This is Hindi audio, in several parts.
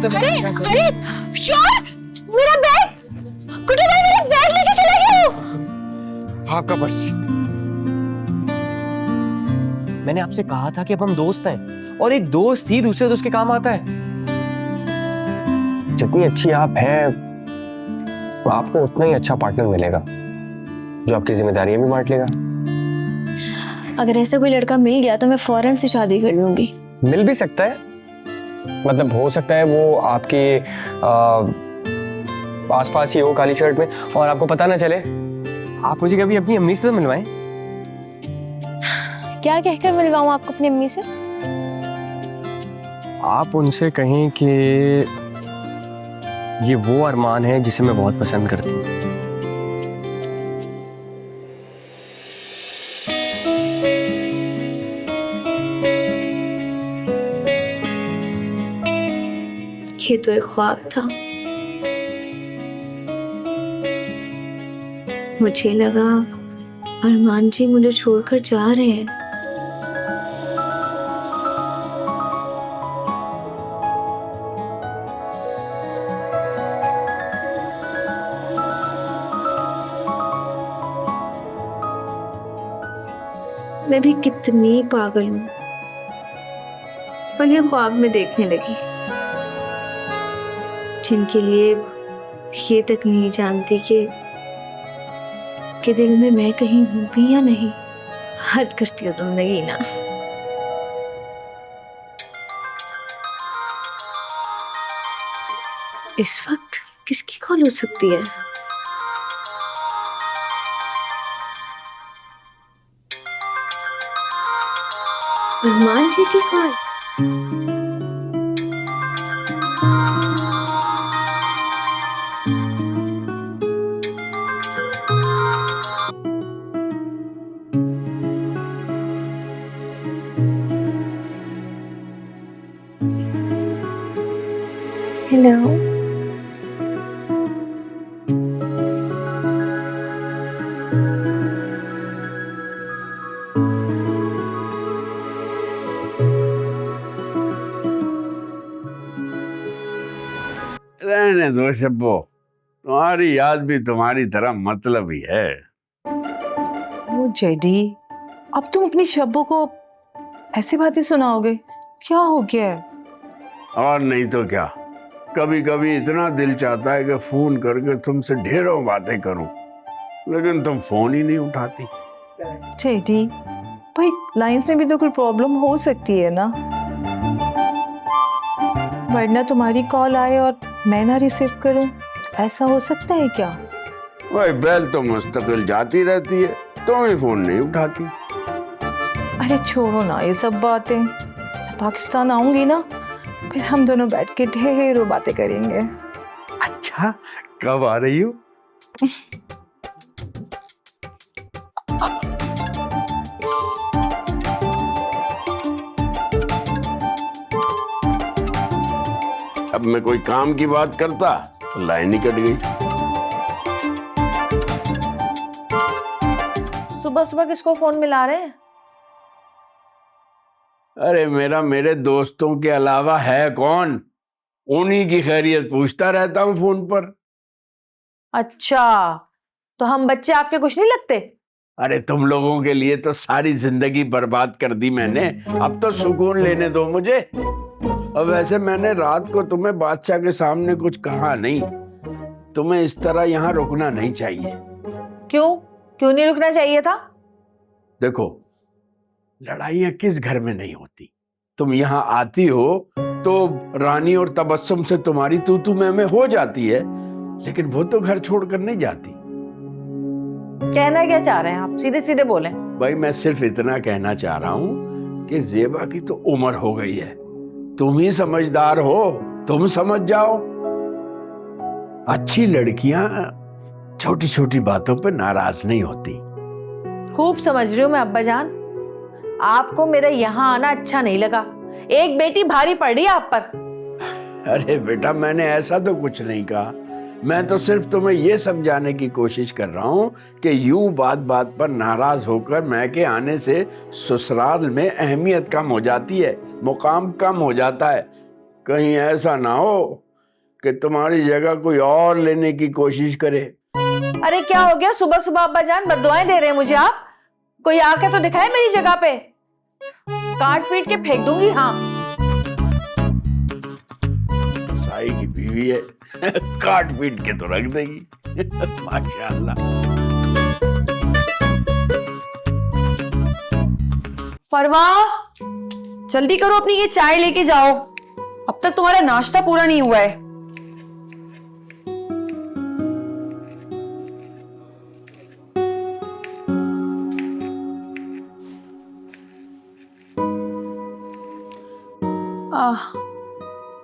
अरे चोर! मेरा बैग! कुटी भाई मेरा बैग लेके चला गया हो। आपका पर्स। मैंने आपसे कहा था कि अब हम दोस्त हैं और एक दोस्त ही दूसरे दोस्त के काम आता है। जितनी अच्छी आप हैं आपको उतना ही अच्छा पार्टनर मिलेगा जो आपकी जिम्मेदारियां भी बांट लेगा। अगर ऐसा कोई लड़का मिल गया तो मैं फौरन से शादी कर लूंगी। मिल भी सकता है, मतलब हो सकता है वो आपके आसपास ही हो काली शर्ट में और आपको पता ना चले। आप मुझे कभी अपनी अम्मी से तो मिलवाएं। क्या कहकर मिलवाऊं आपको अपनी अम्मी से? आप उनसे कहें कि ये वो अरमान है जिसे मैं बहुत पसंद करती हूँ। ये तो एक ख्वाब था। मुझे लगा अरमान जी मुझे छोड़कर जा रहे हैं। मैं भी कितनी पागल हूँ, पल ख्वाब में देखने लगी जिनके लिए ये तक नहीं जानती कि दिल में मैं कहीं हूं भी या नहीं। हद करती हो तुम नहीं ना। इस वक्त किसकी कॉल हो सकती है? अरमान जी की कॉल। हेलो। रहने दो शब्बो, तुम्हारी याद भी तुम्हारी तरह मतलब ही है। ओ जेडी, अब तुम अपनी शब्बों को ऐसी बातें सुनाओगे? क्या हो गया है? और नहीं तो क्या, कभी कभी इतना दिल चाहता है कि फोन करके तुमसे ढेरों बातें करूं, लेकिन तुम फोन ही नहीं उठाती। जेडी भाई, लाइंस में भी तो कोई प्रॉब्लम हो सकती है ना, वरना तुम्हारी कॉल आए और मैं ना रिसीव करूं, ऐसा हो सकता है क्या? वही बैल तो मुस्तकिल जाती रहती है, तुम ही फोन नहीं उठाती। अरे छोड़ो ना ये सब बातें, मैं पाकिस्तान आऊंगी ना, फिर हम दोनों बैठ के ढेरों बातें करेंगे। अच्छा, कब आ रही हो? अब मैं कोई काम की बात करता तो लाइन ही कट गई। सुबह सुबह किसको फोन मिला रहे हैं? अरे मेरे दोस्तों के अलावा है कौन, उन्हीं की खैरियत पूछता रहता हूँ फोन पर। अच्छा, तो हम बच्चे आपके कुछ नहीं लगते? अरे तुम लोगों के लिए तो सारी जिंदगी बर्बाद कर दी मैंने, अब तो सुकून लेने दो मुझे। अब वैसे मैंने रात को तुम्हें बादशाह के सामने कुछ कहा नहीं, तुम्हें इस तरह यहाँ रुकना नहीं चाहिए। क्यों क्यों नहीं रुकना चाहिए था? देखो, लड़ाइयाँ किस घर में नहीं होती, तुम यहाँ आती हो तो रानी और तबस्सुम से तुम्हारी तू मैं हो जाती है, लेकिन वो तो घर छोड़कर नहीं जाती। कहना क्या चाह रहे हैं आप? सीधे सीधे बोलें। भाई मैं सिर्फ इतना कहना चाह रहा हूँ कि जेबा की तो उम्र हो गई है, तुम ही समझदार हो, तुम समझ जाओ। अच्छी लड़कियां छोटी छोटी बातों पर नाराज नहीं होती। खूब समझ रही हूँ मैं अब्बा जान, आपको मेरा यहाँ आना अच्छा नहीं लगा। एक बेटी भारी पड़ रही है आप पर। अरे बेटा, मैंने ऐसा तो कुछ नहीं कहा, मैं तो सिर्फ तुम्हें यह समझाने की कोशिश कर रहा हूं कि यूं बात बात पर नाराज होकर मैके आने से ससुराल में अहमियत कम हो जाती है, मुकाम कम हो जाता है। कहीं ऐसा ना हो कि तुम्हारी जगह कोई और लेने की कोशिश करे। अरे क्या हो गया, सुबह सुबह अब्बा जान बददुआएं दे रहे हैं मुझे आप? कोई आके तो दिखाए मेरी जगह पे, काट पीट के फेंक दूंगी। हाँ, साई की बीवी है काट पीट के तो रख देगी। माशाल्लाह। फरवा, जल्दी करो, अपनी ये चाय लेके जाओ, अब तक तुम्हारा नाश्ता पूरा नहीं हुआ है।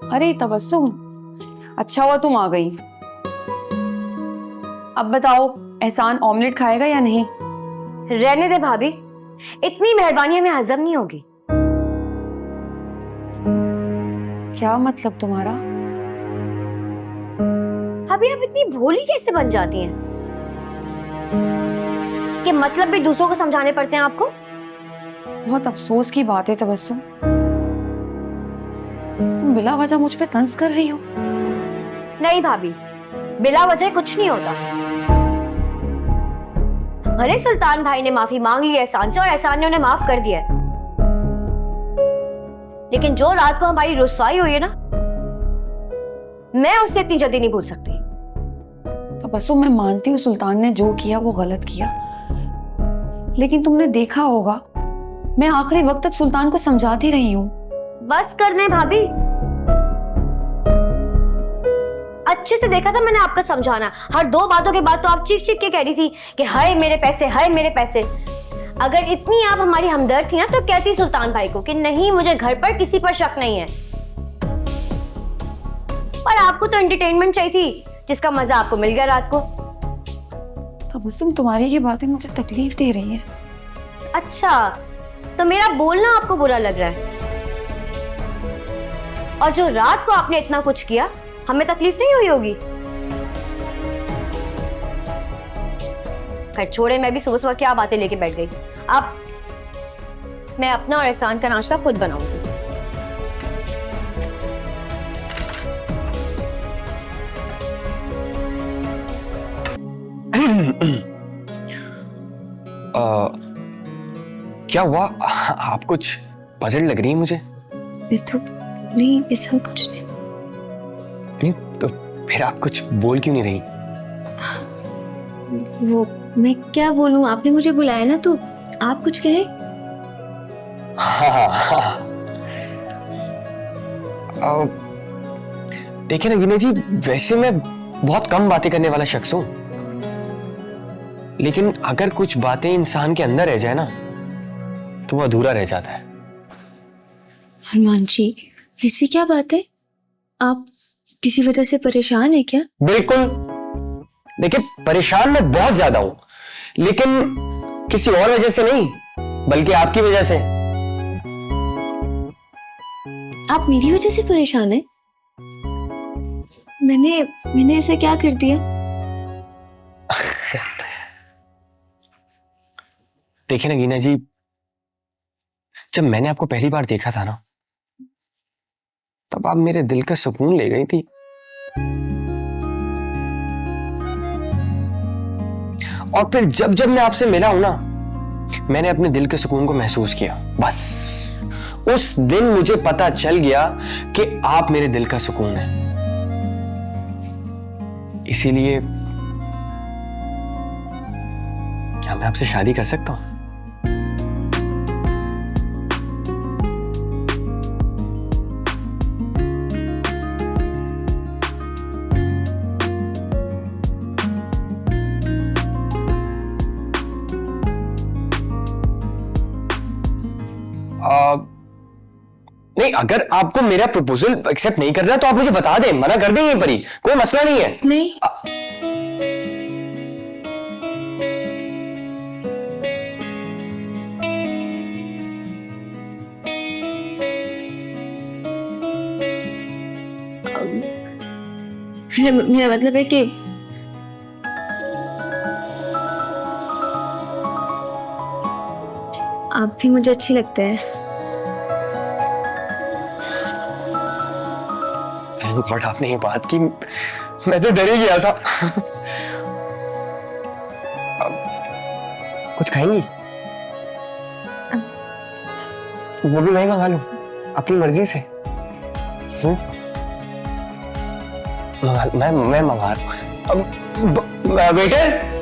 अरे तबस्सुम, अच्छा हुआ तुम आ गई। अब बताओ, एहसान ऑमलेट खाएगा या नहीं? रहने दे भाभी, इतनी मेहरबानी हमें हजम नहीं होगी। क्या मतलब तुम्हारा? भाभी आप इतनी भोली कैसे बन जाती हैं? कि मतलब भी दूसरों को समझाने पड़ते हैं आपको? बहुत अफसोस की बात है तबस्सुम, तुम बिला वजह मुझ पे तंज कर रही हो। नहीं भाभी, बिला वजह कुछ नहीं होता। भले सुल्तान भाई ने माफी मांग ली एहसान से और एहसान ने उन्हें माफ कर दिया, लेकिन जो रात को हमारी रुसवाई हुई है ना, मैं उससे इतनी जल्दी नहीं भूल सकती। तबस्सुम, मैं मानती हूँ सुल्तान ने जो किया वो गलत किया, लेकिन तुमने देखा होगा मैं आखिरी वक्त तक सुल्तान को समझाती रही हूँ। बस कर दे भाभी, अच्छे से देखा था मैंने आपका समझाना। हर 2 बातों के बाद तो आप चीख चीख के कह रही थी कि हाय मेरे पैसे, हाय मेरे पैसे। अगर इतनी आप हमारी हमदर्द थी ना तो कहती सुल्तान भाई को कि नहीं, मुझे घर पर किसी पर शक नहीं है। पर आपको तो एंटरटेनमेंट चाहिए थी, जिसका मजा आपको मिल गया रात को। तबस्सुम, तुम्हारी ये बातें मुझे तकलीफ दे रही हैं। अच्छा, तो मेरा बोलना आपको बुरा लग रहा है? और जो रात को आपने इतना कुछ किया, हमें तकलीफ नहीं हुई होगी? खैर छोड़े, मैं भी सुबह सुबह क्या बातें लेके बैठ गई। अब मैं अपना और एहसान का नाश्ता खुद बनाऊंगी। क्या हुआ? आप कुछ पजल लग रही है मुझे। नहीं, ऐसा कुछ नहीं। नहीं तो फिर आप कुछ बोल क्यों नहीं रही? वो मैं क्या बोलूं, आपने मुझे बुलाया ना, तो आप कुछ कहे। हाँ। देखिए ना वीना जी, वैसे मैं बहुत कम बातें करने वाला शख्स हूं, लेकिन अगर कुछ बातें इंसान के अंदर रह जाए ना तो वो अधूरा रह जाता है। हनुमान जी, ऐसी क्या बात है? आप किसी वजह से परेशान है क्या? बिल्कुल। देखिए, परेशान मैं बहुत ज्यादा हूं, लेकिन किसी और वजह से नहीं, बल्कि आपकी वजह से। आप मेरी वजह से परेशान हैं? मैंने ऐसा क्या कर दिया? देखिए ना गीना जी, जब मैंने आपको पहली बार देखा था ना, तब आप मेरे दिल का सुकून ले गई थी। और फिर जब जब मैं आपसे मिला हूं ना, मैंने अपने दिल के सुकून को महसूस किया। बस उस दिन मुझे पता चल गया कि आप मेरे दिल का सुकून हैं। इसीलिए क्या मैं आपसे शादी कर सकता हूं? नहीं, अगर आपको मेरा प्रपोजल एक्सेप्ट नहीं करना तो आप मुझे बता दें, मना कर दें, यहीं पर ही, कोई मसला नहीं है। नहीं। मेरा मतलब है कि आप भी मुझे अच्छे लगते हैं। थैंक गॉड आपने ये बात की, मैं तो डर ही गया था। कुछ खाएंगी? वो भी मैं मंगा लूं अपनी मर्जी से? मैं मंगा रहा हूं। वेटर